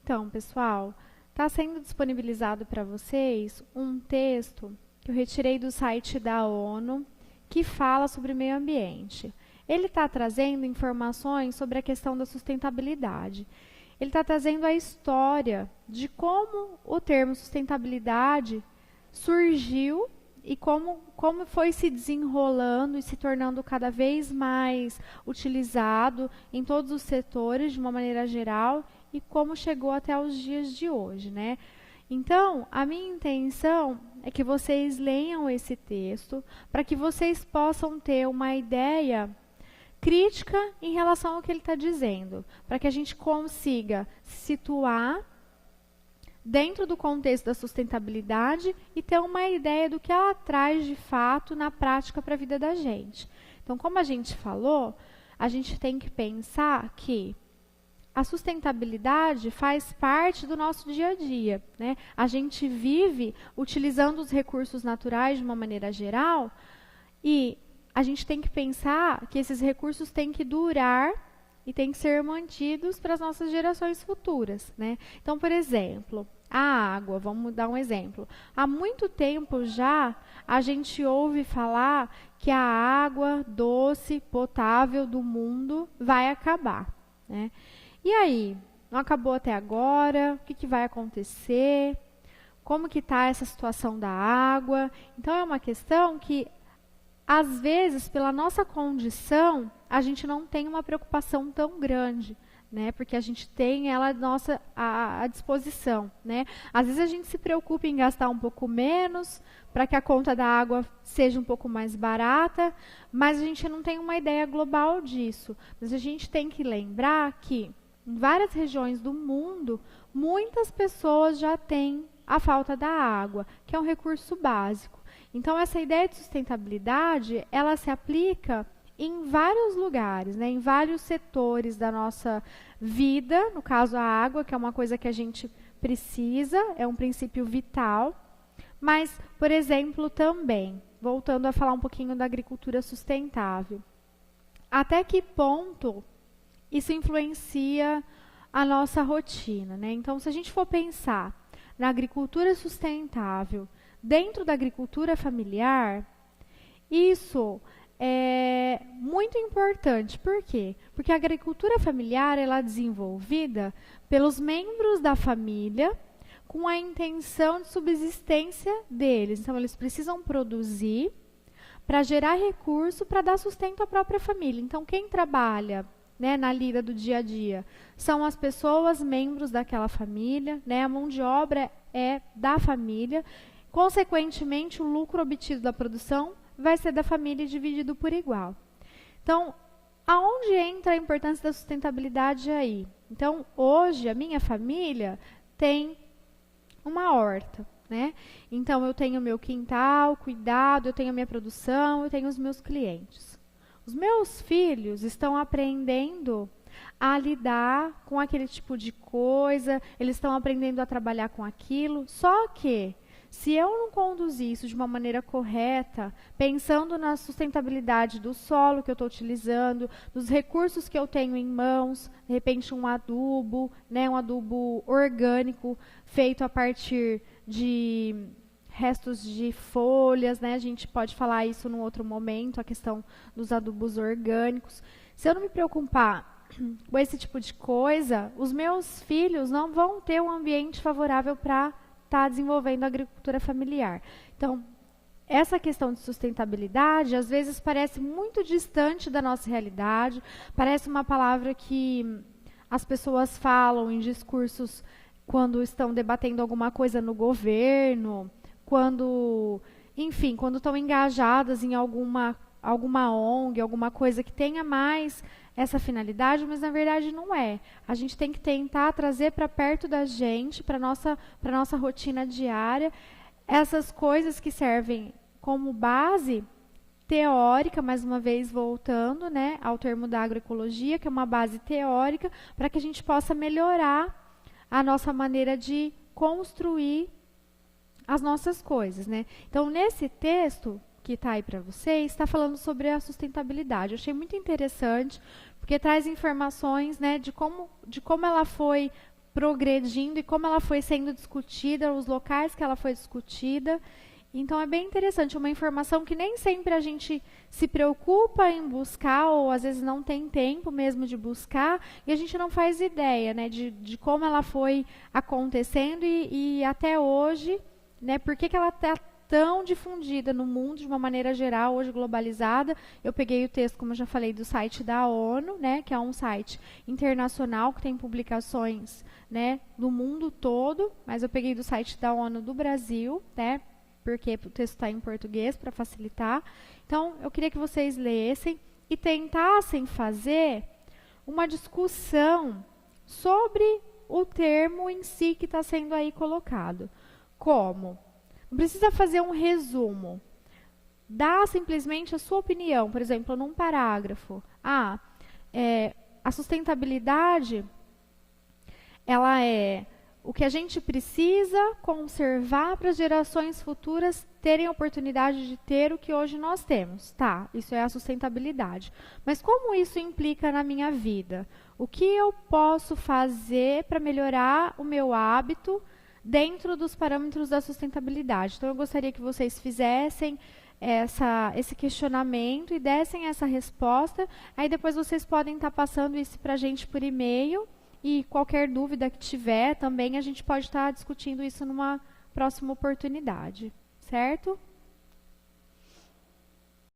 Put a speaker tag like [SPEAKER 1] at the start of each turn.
[SPEAKER 1] Então, pessoal, está sendo disponibilizado para vocês um texto que eu retirei do site da ONU, que fala sobre meio ambiente. Ele está trazendo informações sobre a questão da sustentabilidade. Ele está trazendo a história de como o termo sustentabilidade surgiu e como foi se desenrolando e se tornando cada vez mais utilizado em todos os setores, de uma maneira geral, e como chegou até os dias de hoje, né? Então, a minha intenção é que vocês leiam esse texto para que vocês possam ter uma ideia crítica em relação ao que ele está dizendo, para que a gente consiga se situar dentro do contexto da sustentabilidade e ter uma ideia do que ela traz de fato na prática para a vida da gente. Então, como a gente falou, a gente tem que pensar que a sustentabilidade faz parte do nosso dia a dia, né? A gente vive utilizando os recursos naturais de uma maneira geral e a gente tem que pensar que esses recursos têm que durar e têm que ser mantidos para as nossas gerações futuras, né? Então, por exemplo, a água, vamos dar um exemplo. Há muito tempo já a gente ouve falar que a água doce, potável do mundo vai acabar, né? E aí, não acabou até agora? O que vai acontecer? Como que está essa situação da água? Então, é uma questão que, às vezes, pela nossa condição, a gente não tem uma preocupação tão grande, né? Porque a gente tem ela à disposição, né? Às vezes a gente se preocupa em gastar um pouco menos para que a conta da água seja um pouco mais barata, mas a gente não tem uma ideia global disso. Mas a gente tem que lembrar que em várias regiões do mundo, muitas pessoas já têm a falta da água, que é um recurso básico. Então, essa ideia de sustentabilidade, ela se aplica em vários lugares, né, em vários setores da nossa vida, no caso a água, que é uma coisa que a gente precisa, é um princípio vital, mas, por exemplo, também, voltando a falar um pouquinho da agricultura sustentável, até que ponto isso influencia a nossa rotina, né? Então, se a gente for pensar na agricultura sustentável, dentro da agricultura familiar, isso é muito importante. Por quê? Porque a agricultura familiar ela é desenvolvida pelos membros da família com a intenção de subsistência deles. Então, eles precisam produzir para gerar recurso para dar sustento à própria família. Então, quem trabalha, né, na lida do dia a dia, são as pessoas, membros daquela família, né, a mão de obra é da família, consequentemente o lucro obtido da produção vai ser da família dividido por igual. Então, aonde entra a importância da sustentabilidade aí? Então, hoje a minha família tem uma horta, né? Então, eu tenho meu quintal, cuidado, eu tenho a minha produção, eu tenho os meus clientes. Os meus filhos estão aprendendo a lidar com aquele tipo de coisa, eles estão aprendendo a trabalhar com aquilo, só que se eu não conduzir isso de uma maneira correta, pensando na sustentabilidade do solo que eu estou utilizando, dos recursos que eu tenho em mãos, de repente um adubo, né, um adubo orgânico feito a partir de restos de folhas, né? A gente pode falar isso num outro momento, a questão dos adubos orgânicos. Se eu não me preocupar com esse tipo de coisa, os meus filhos não vão ter um ambiente favorável para estar desenvolvendo a agricultura familiar. Então, essa questão de sustentabilidade, às vezes, parece muito distante da nossa realidade, parece uma palavra que as pessoas falam em discursos quando estão debatendo alguma coisa no governo, quando, enfim, quando estão engajadas em alguma ONG, alguma coisa que tenha mais essa finalidade, mas na verdade não é. A gente tem que tentar trazer para perto da gente, para nossa rotina diária, essas coisas que servem como base teórica, mais uma vez voltando, né, ao termo da agroecologia, que é uma base teórica, para que a gente possa melhorar a nossa maneira de construir as nossas coisas, né? Então, nesse texto que está aí para vocês, está falando sobre a sustentabilidade. Eu achei muito interessante, porque traz informações, né, de como ela foi progredindo e como ela foi sendo discutida, os locais que ela foi discutida. Então, é bem interessante, uma informação que nem sempre a gente se preocupa em buscar, ou às vezes não tem tempo mesmo de buscar, e a gente não faz ideia, né, de como ela foi acontecendo e até hoje, né, por que ela está tão difundida no mundo de uma maneira geral, hoje globalizada. Eu peguei o texto, como eu já falei, do site da ONU, né, que é um site internacional que tem publicações, né, no mundo todo, mas eu peguei do site da ONU do Brasil, né, porque o texto está em português para facilitar. Então, eu queria que vocês lessem e tentassem fazer uma discussão sobre o termo em si que está sendo aí colocado. Como? Não precisa fazer um resumo. Dá simplesmente a sua opinião, por exemplo, num parágrafo. A sustentabilidade, ela é o que a gente precisa conservar para as gerações futuras terem a oportunidade de ter o que hoje nós temos. Tá, isso é a sustentabilidade. Mas como isso implica na minha vida? O que eu posso fazer para melhorar o meu hábito dentro dos parâmetros da sustentabilidade? Então, eu gostaria que vocês fizessem esse questionamento e dessem essa resposta. Aí depois vocês podem estar passando isso para a gente por e-mail. E qualquer dúvida que tiver, também a gente pode estar discutindo isso numa próxima oportunidade, certo?